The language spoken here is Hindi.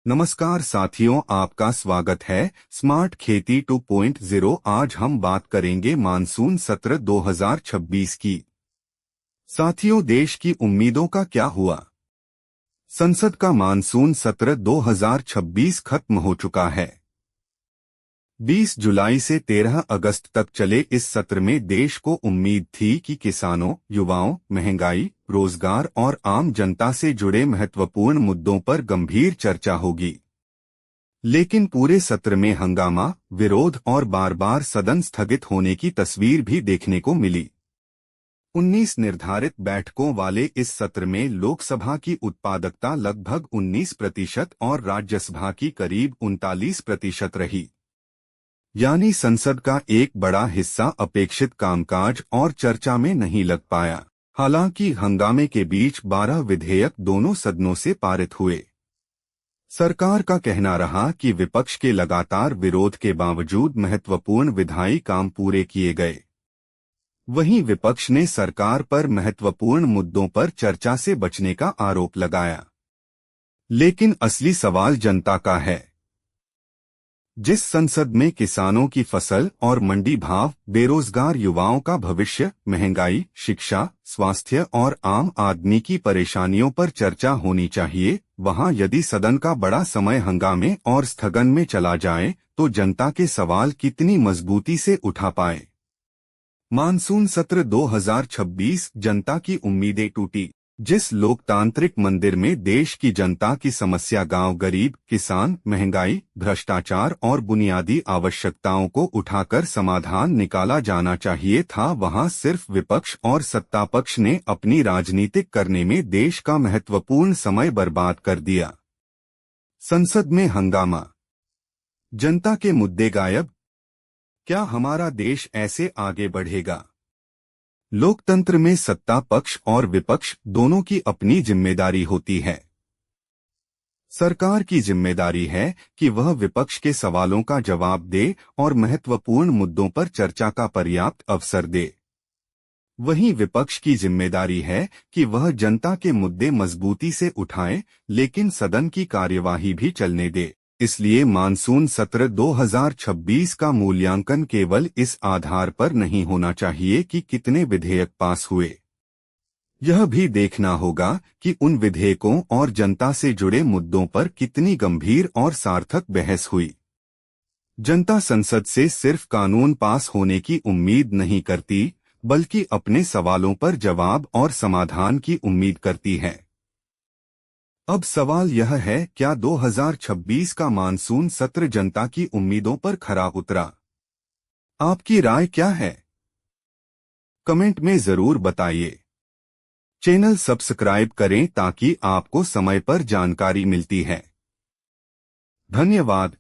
नमस्कार साथियों, आपका स्वागत है स्मार्ट खेती 2.0। आज हम बात करेंगे मानसून सत्र 2026 की। साथियों, देश की उम्मीदों का क्या हुआ? संसद का मानसून सत्र 2026 खत्म हो चुका है। 20 जुलाई से 13 अगस्त तक चले इस सत्र में देश को उम्मीद थी कि किसानों, युवाओं, महंगाई, रोजगार और आम जनता से जुड़े महत्वपूर्ण मुद्दों पर गंभीर चर्चा होगी। लेकिन पूरे सत्र में हंगामा, विरोध और बार बार सदन स्थगित होने की तस्वीर भी देखने को मिली। 19 निर्धारित बैठकों वाले इस सत्र में लोकसभा की उत्पादकता लगभग 19% और राज्यसभा की करीब 39% रही। यानी संसद का एक बड़ा हिस्सा अपेक्षित कामकाज और चर्चा में नहीं लग पाया। हालांकि हंगामे के बीच 12 विधेयक दोनों सदनों से पारित हुए। सरकार का कहना रहा कि विपक्ष के लगातार विरोध के बावजूद महत्वपूर्ण विधायी काम पूरे किए गए। वहीं विपक्ष ने सरकार पर महत्वपूर्ण मुद्दों पर चर्चा से बचने का आरोप लगाया। लेकिन असली सवाल जनता का है। जिस संसद में किसानों की फसल और मंडी भाव, बेरोजगार युवाओं का भविष्य, महंगाई, शिक्षा, स्वास्थ्य और आम आदमी की परेशानियों पर चर्चा होनी चाहिए, वहां यदि सदन का बड़ा समय हंगामे और स्थगन में चला जाए तो जनता के सवाल कितनी मजबूती से उठा पाए। मानसून सत्र 2026 जनता की उम्मीदें टूटी। जिस लोकतांत्रिक मंदिर में देश की जनता की समस्या गांव, गरीब, किसान, महंगाई, भ्रष्टाचार और बुनियादी आवश्यकताओं को उठाकर समाधान निकाला जाना चाहिए था, वहां सिर्फ विपक्ष और सत्तापक्ष ने अपनी राजनीतिक करने में देश का महत्वपूर्ण समय बर्बाद कर दिया। संसद में हंगामा, जनता के मुद्दे गायब। क्या हमारा देश ऐसे आगे बढ़ेगा? लोकतंत्र में सत्ता पक्ष और विपक्ष दोनों की अपनी जिम्मेदारी होती है। सरकार की जिम्मेदारी है कि वह विपक्ष के सवालों का जवाब दे और महत्वपूर्ण मुद्दों पर चर्चा का पर्याप्त अवसर दे। वहीं विपक्ष की जिम्मेदारी है कि वह जनता के मुद्दे मजबूती से उठाए, लेकिन सदन की कार्यवाही भी चलने दे। इसलिए मानसून सत्र 2026 का मूल्यांकन केवल इस आधार पर नहीं होना चाहिए कि कितने विधेयक पास हुए। यह भी देखना होगा कि उन विधेयकों और जनता से जुड़े मुद्दों पर कितनी गंभीर और सार्थक बहस हुई। जनता संसद से सिर्फ कानून पास होने की उम्मीद नहीं करती, बल्कि अपने सवालों पर जवाब और समाधान की उम्मीद करती है। अब सवाल यह है, क्या 2026 का मानसून सत्र जनता की उम्मीदों पर खरा उतरा? आपकी राय क्या है? कमेंट में जरूर बताइए। चैनल सब्सक्राइब करें ताकि आपको समय पर जानकारी मिलती है। धन्यवाद।